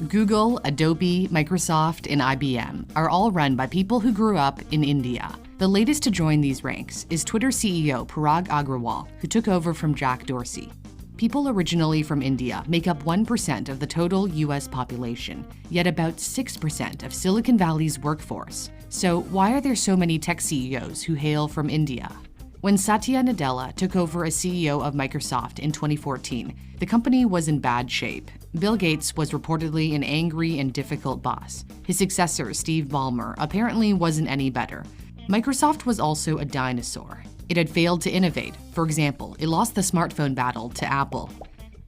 Google, Adobe, Microsoft, and IBM are all run by people who grew up in India. The latest to join these ranks is Twitter CEO Parag Agrawal, who took over from Jack Dorsey. People originally from India make up 1% of the total US population, yet about 6% of Silicon Valley's workforce. So why are there so many tech CEOs who hail from India? When Satya Nadella took over as CEO of Microsoft in 2014, the company was in bad shape. Bill Gates was reportedly an angry and difficult boss. His successor, Steve Ballmer, apparently wasn't any better. Microsoft was also a dinosaur. It had failed to innovate. For example, it lost the smartphone battle to Apple.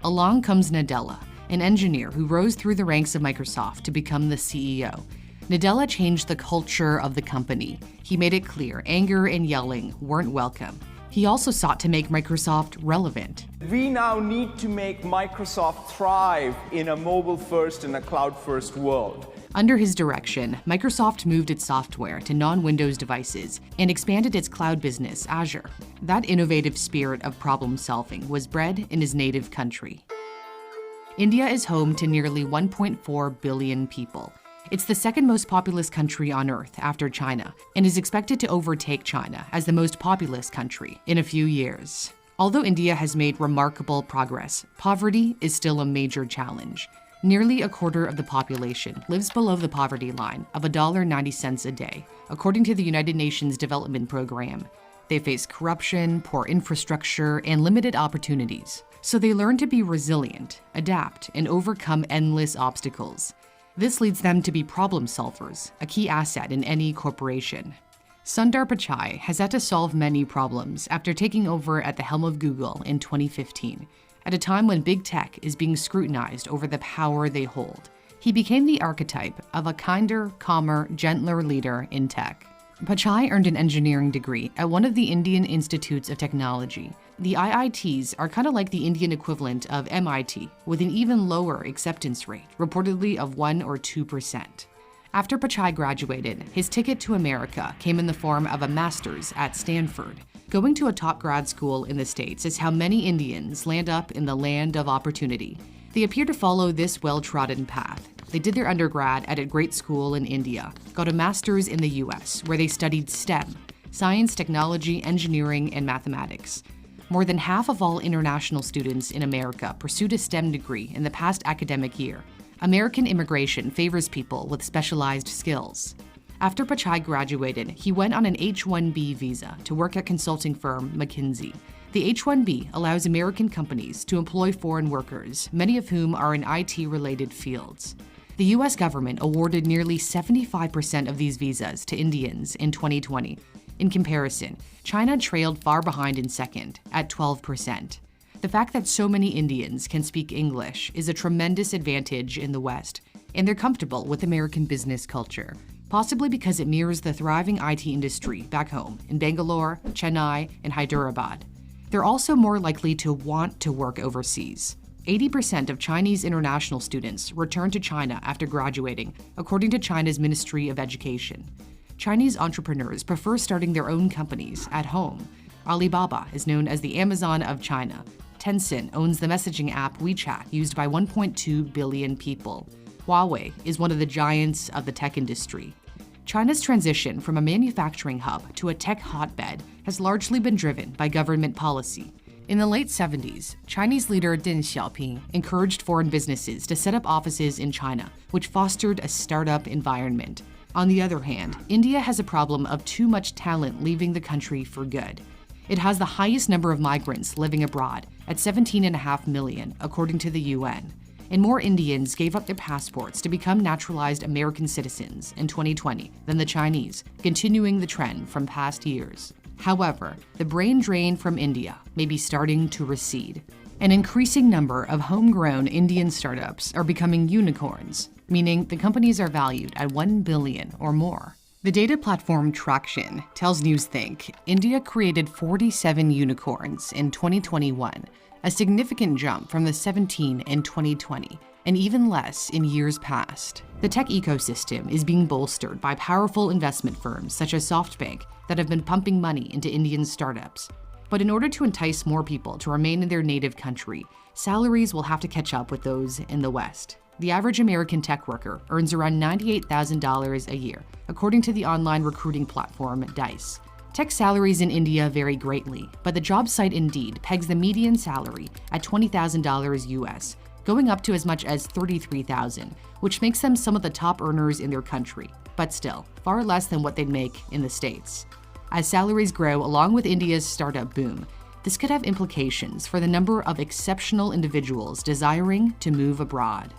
Along comes Nadella, an engineer who rose through the ranks of Microsoft to become the CEO. Nadella changed the culture of the company. He made it clear anger and yelling weren't welcome. He also sought to make Microsoft relevant. We now need to make Microsoft thrive in a mobile-first and a cloud-first world. Under his direction, Microsoft moved its software to non-Windows devices and expanded its cloud business, Azure. That innovative spirit of problem-solving was bred in his native country. India is home to nearly 1.4 billion people. It's the second most populous country on Earth after China, and is expected to overtake China as the most populous country in a few years. Although India has made remarkable progress, poverty is still a major challenge. Nearly a quarter of the population lives below the poverty line of $1.90 a day, according to the United Nations Development Program. They face corruption, poor infrastructure, and limited opportunities. So they learn to be resilient, adapt, and overcome endless obstacles. This leads them to be problem solvers, a key asset in any corporation. Sundar Pichai has had to solve many problems after taking over at the helm of Google in 2015. At a time when big tech is being scrutinized over the power they hold. He became the archetype of a kinder, calmer, gentler leader in tech. Pichai earned an engineering degree at one of the Indian Institutes of Technology. The IITs are kind of like the Indian equivalent of MIT, with an even lower acceptance rate, reportedly of 1 or 2%. After Pichai graduated, his ticket to America came in the form of a master's at Stanford. Going to a top grad school in the States is how many Indians land up in the land of opportunity. They appear to follow this well-trodden path. They did their undergrad at a great school in India, got a master's in the US, where they studied STEM, science, technology, engineering, and mathematics. More than half of all international students in America pursued a STEM degree in the past academic year. American immigration favors people with specialized skills. After Pichai graduated, he went on an H-1B visa to work at consulting firm McKinsey. The H-1B allows American companies to employ foreign workers, many of whom are in IT-related fields. The US government awarded nearly 75% of these visas to Indians in 2020. In comparison, China trailed far behind in second, at 12%. The fact that so many Indians can speak English is a tremendous advantage in the West, and they're comfortable with American business culture, possibly because it mirrors the thriving IT industry back home in Bangalore, Chennai, and Hyderabad. They're also more likely to want to work overseas. 80% of Chinese international students return to China after graduating, according to China's Ministry of Education. Chinese entrepreneurs prefer starting their own companies at home. Alibaba is known as the Amazon of China. Tencent owns the messaging app WeChat, used by 1.2 billion people. Huawei is one of the giants of the tech industry. China's transition from a manufacturing hub to a tech hotbed has largely been driven by government policy. In the late 70s, Chinese leader Deng Xiaoping encouraged foreign businesses to set up offices in China, which fostered a startup environment. On the other hand, India has a problem of too much talent leaving the country for good. It has the highest number of migrants living abroad, at 17.5 million, according to the UN. And more Indians gave up their passports to become naturalized American citizens in 2020 than the Chinese, continuing the trend from past years. However, the brain drain from India may be starting to recede. An increasing number of homegrown Indian startups are becoming unicorns, meaning the companies are valued at 1 billion or more. The data platform Traction tells Newsthink India created 47 unicorns in 2021, a significant jump from the 17 in 2020, and even less in years past. The tech ecosystem is being bolstered by powerful investment firms such as SoftBank that have been pumping money into Indian startups. But in order to entice more people to remain in their native country, salaries will have to catch up with those in the West. The average American tech worker earns around $98,000 a year, according to the online recruiting platform Dice. Tech salaries in India vary greatly, but the job site Indeed pegs the median salary at $20,000 US, going up to as much as $33,000, which makes them some of the top earners in their country, but still, far less than what they'd make in the States. As salaries grow along with India's startup boom, this could have implications for the number of exceptional individuals desiring to move abroad.